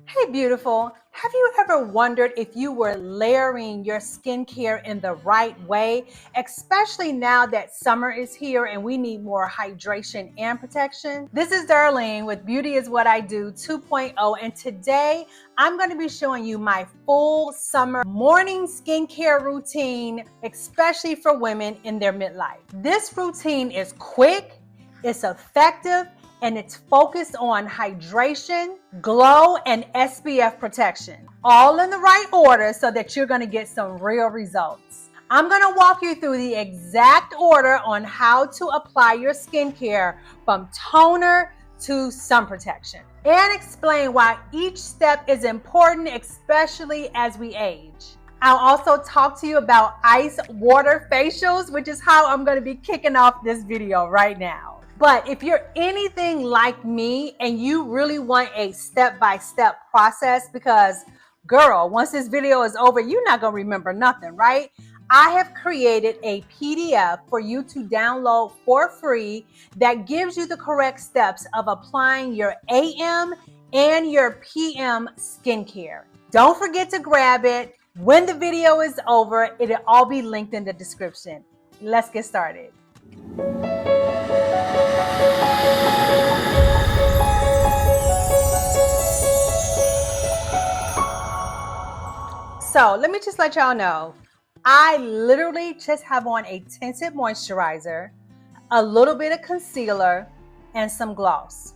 Hey, beautiful. Have you ever wondered if you were layering your skincare in the right way, especially now that summer is here and we need more hydration and protection? This is Darlene with Beauty is What I Do 2.0, and today I'm going to be showing you my full summer morning skincare routine, especially for women in their midlife. This routine is quick, it's effective, and it's focused on hydration, glow, and SPF protection, all in the right order so that you're going to get some real results. I'm going to walk you through the exact order on how to apply your skincare from toner to sun protection, and explain why each step is important, especially as we age. I'll also talk to you about ice water facials, which is how I'm going to be kicking off this video right now. But if you're anything like me and you really want a step-by-step process, because girl, once this video is over, you're not going to remember nothing, right? I have created a PDF for you to download for free that gives you the correct steps of applying your AM and your PM skincare. Don't forget to grab it. When the video is over, it'll all be linked in the description. Let's get started. So let me just let y'all know, I literally just have on a tinted moisturizer, a little bit of concealer, and some gloss.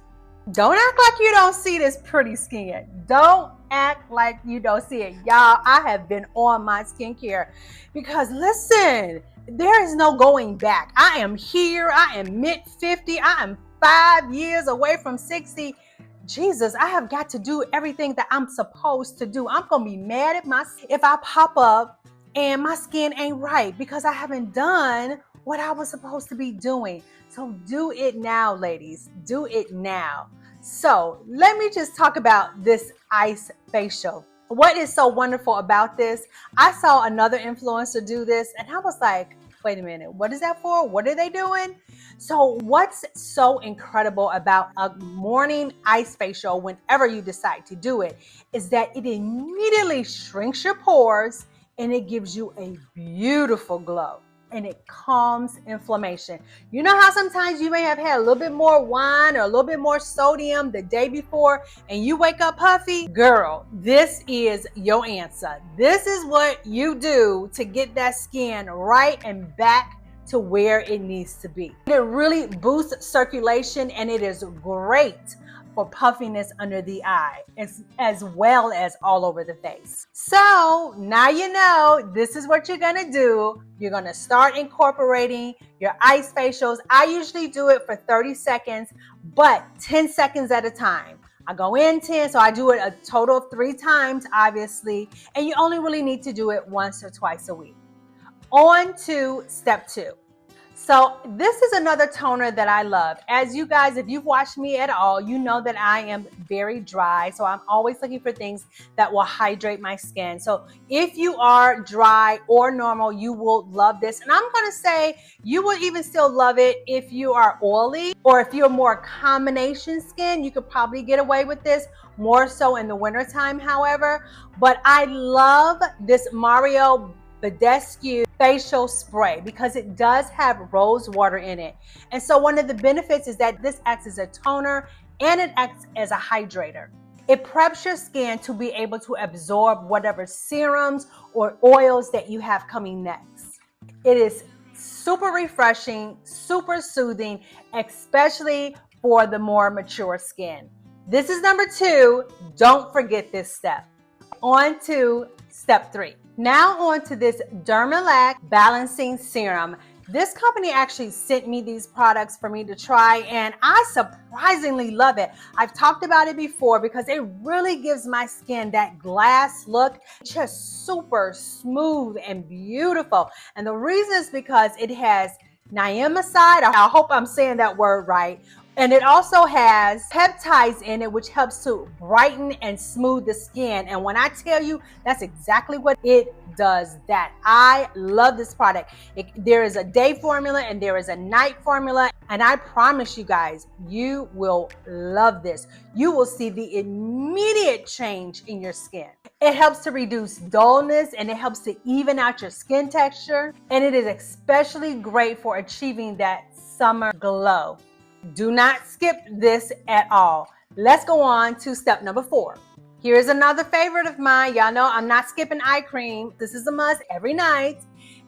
Don't act like you don't see this pretty skin. Don't act like you don't see it. Y'all, I have been on my skincare because listen, there is no going back. I am here. I am mid-50. I am 5 years away from 60. Jesus, I have got to do everything that I'm supposed to do. I'm going to be mad at myself if I pop up and my skin ain't right because I haven't done what I was supposed to be doing. So do it now, ladies. Do it now. So let me just talk about this ice facial. What is so wonderful about this? I saw another influencer do this and I was like, wait a minute, what is that for? What are they doing? So what's so incredible about a morning ice facial whenever you decide to do it is that it immediately shrinks your pores and it gives you a beautiful glow. And it calms inflammation. You know how sometimes you may have had a little bit more wine or a little bit more sodium the day before and you wake up puffy? Girl, this is your answer. This is what you do to get that skin right and back to where it needs to be. It really boosts circulation and it is great for puffiness under the eye as well as all over the face. So now you know this is what you're gonna do. You're gonna start incorporating your ice facials. I usually do it for 30 seconds, but 10 seconds at a time. I go in 10, so I do it a total of 3 times, obviously, and you only really need to do it once or twice a week. On to step 2. So this is another toner that I love. As you guys, if you've watched me at all, you know that I am very dry. So I'm always looking for things that will hydrate my skin. So if you are dry or normal, you will love this. And I'm going to say you will even still love it if you are oily or if you're more combination skin, you could probably get away with this more so in the wintertime, however. But I love this Bedescu facial spray because it does have rose water in it. And so one of the benefits is that this acts as a toner and it acts as a hydrator. It preps your skin to be able to absorb whatever serums or oils that you have coming next. It is super refreshing, super soothing, especially for the more mature skin. This is number 2. Don't forget this step. On to step 3. Now on to this Dermelect Balancing Serum. This company actually sent me these products for me to try and I surprisingly love it. I've talked about it before because it really gives my skin that glass look, just super smooth and beautiful. And the reason is because it has niacinamide, I hope I'm saying that word right, And it also has peptides in it, which helps to brighten and smooth the skin. And when I tell you, that's exactly what it does. That I love this product. There is a day formula and there is a night formula. And I promise you guys, you will love this. You will see the immediate change in your skin. It helps to reduce dullness and it helps to even out your skin texture. And it is especially great for achieving that summer glow. Do not skip this at all. Let's go on to step number 4. Here's another favorite of mine. Y'all know I'm not skipping eye cream. This is a must every night.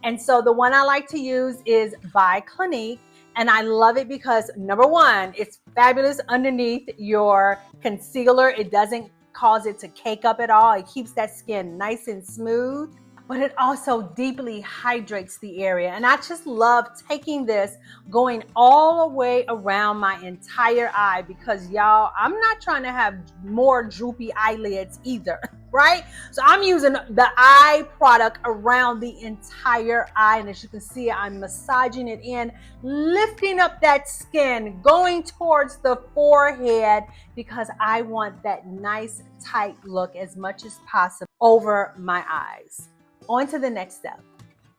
And so the one I like to use is by Clinique. And I love it because number 1, it's fabulous underneath your concealer. It doesn't cause it to cake up at all. It keeps that skin nice and smooth. But it also deeply hydrates the area. And I just love taking this, going all the way around my entire eye because y'all, I'm not trying to have more droopy eyelids either, right? So I'm using the eye product around the entire eye. And as you can see, I'm massaging it in, lifting up that skin, going towards the forehead because I want that nice tight look as much as possible over my eyes. On to the next step.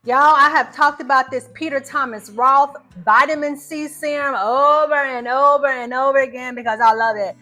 Y'all, I have talked about this Peter Thomas Roth Vitamin C Serum over and over and over again because I love it.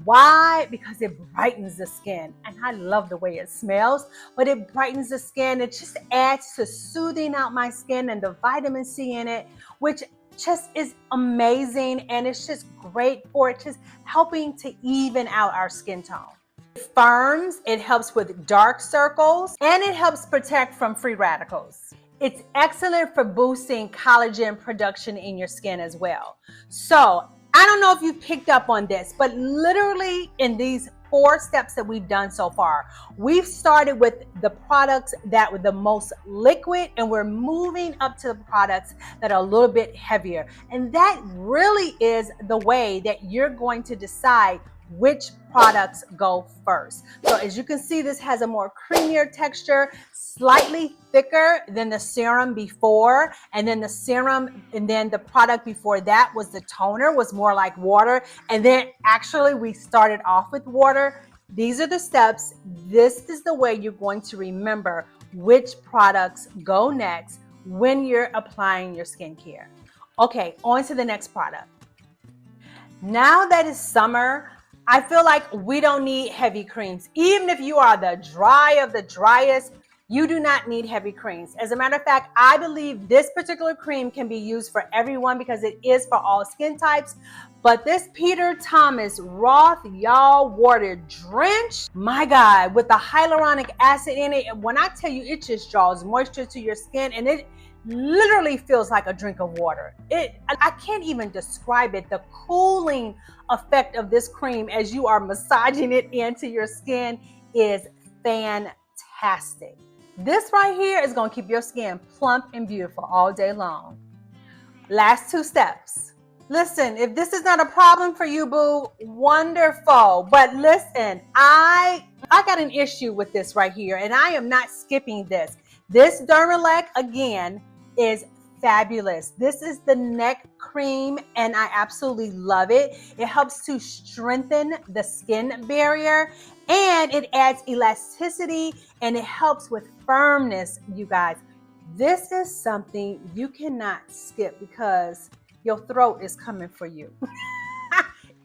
Why? Because it brightens the skin. And I love the way it smells, but it brightens the skin. It just adds to soothing out my skin and the vitamin C in it, which just is amazing. And it's just great for it, just helping to even out our skin tone. It firms, it helps with dark circles, and it helps protect from free radicals. It's excellent for boosting collagen production in your skin as well. So I don't know if you've picked up on this, but literally in these 4 steps that we've done so far, we've started with the products that were the most liquid and we're moving up to the products that are a little bit heavier. And that really is the way that you're going to decide which products go first. So as you can see, this has a more creamier texture, slightly thicker than the serum before, and then the serum and then the product before that was the toner, was more like water, and then actually we started off with water. These are the steps. This is the way you're going to remember which products go next when you're applying your skincare. Okay, on to the next product. Now that it's summer, I feel like we don't need heavy creams. Even if you are the dry of the driest, you do not need heavy creams. As a matter of fact, I believe this particular cream can be used for everyone because it is for all skin types. But this Peter Thomas Roth Y'all Water Drench, my God, with the hyaluronic acid in it, when I tell you, it just draws moisture to your skin and it literally feels like a drink of water. I can't even describe it. The cooling effect of this cream as you are massaging it into your skin is fantastic. This right here is going to keep your skin plump and beautiful all day long. Last 2 steps. Listen, if this is not a problem for you, boo, wonderful. But listen, I got an issue with this right here, and I am not skipping this. This Dermelect, again, is fabulous. This is the neck cream, and I absolutely love it. It helps to strengthen the skin barrier, and it adds elasticity, and it helps with firmness, you guys. This is something you cannot skip because your throat is coming for you.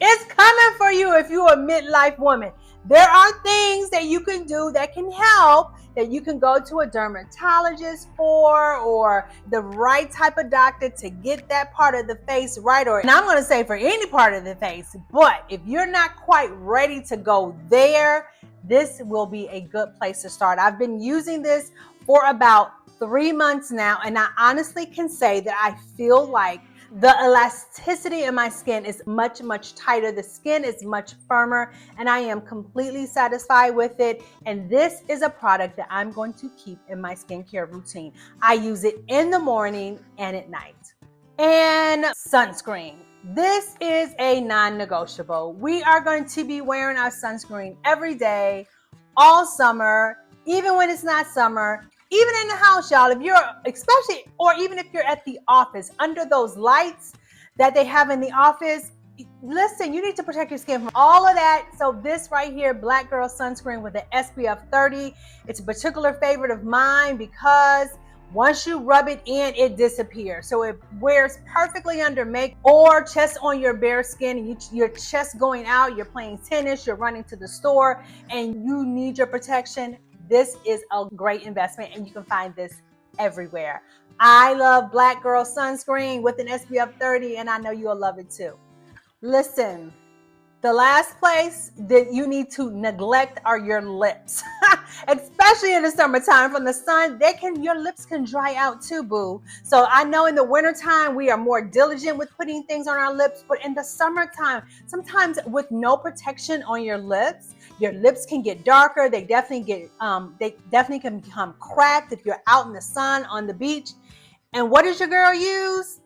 It's coming for you if you're a midlife woman. There are things that you can do that can help, that you can go to a dermatologist for, or the right type of doctor to get that part of the face right. And I'm going to say for any part of the face, but if you're not quite ready to go there, this will be a good place to start. I've been using this for about 3 months now, and I honestly can say that I feel like the elasticity in my skin is much, much tighter. The skin is much firmer, and I am completely satisfied with it. And this is a product that I'm going to keep in my skincare routine. I use it in the morning and at night. And sunscreen. This is a non-negotiable. We are going to be wearing our sunscreen every day, all summer, even when it's not summer. Even in the house, y'all, if you're especially, or even if you're at the office, under those lights that they have in the office, Listen, you need to protect your skin from all of that. So this right here, Black Girl Sunscreen with the SPF 30, it's a particular favorite of mine because once you rub it in, it disappears. So it wears perfectly under makeup or just on your bare skin. And your chest going out, you're playing tennis, you're running to the store, and you need your protection. This is a great investment, and you can find this everywhere. I love Black Girl Sunscreen with an SPF 30, and I know you'll love it too. Listen, the last place that you need to neglect are your lips, especially in the summertime. From the sun, your lips can dry out too, boo. So I know in the wintertime, we are more diligent with putting things on our lips, but in the summertime, sometimes with no protection on your lips can get darker. They definitely can become cracked if you're out in the sun on the beach. And what does your girl use?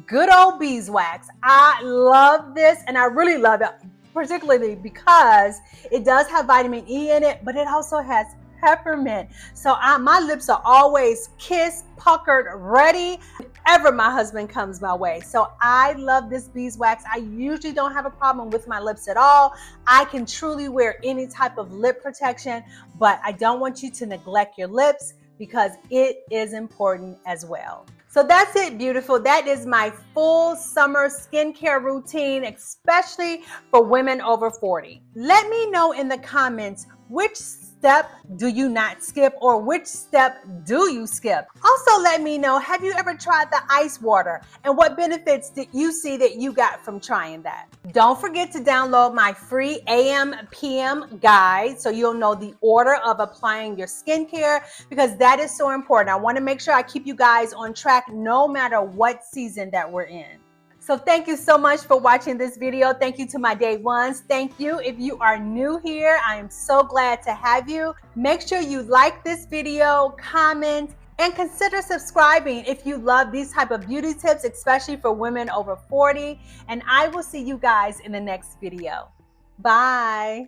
Good old beeswax. I love this, and I really love it, particularly because it does have vitamin E in it, but it also has peppermint. So my lips are always kissed, puckered, ready whenever my husband comes my way. So I love this beeswax. I usually don't have a problem with my lips at all. I can truly wear any type of lip protection, but I don't want you to neglect your lips because it is important as well. So that's it, beautiful. That is my full summer skincare routine, especially for women over 40. Let me know in the comments which step do you not skip, or which step do you skip? Also, let me know, have you ever tried the ice water, and what benefits did you see that you got from trying that? Don't forget to download my free AM PM guide so you'll know the order of applying your skincare, because that is so important. I want to make sure I keep you guys on track no matter what season that we're in. So thank you so much for watching this video. Thank you to my day ones. Thank you. If you are new here, I am so glad to have you. Make sure you like this video, comment, and consider subscribing if you love these type of beauty tips, especially for women over 40. And I will see you guys in the next video. Bye.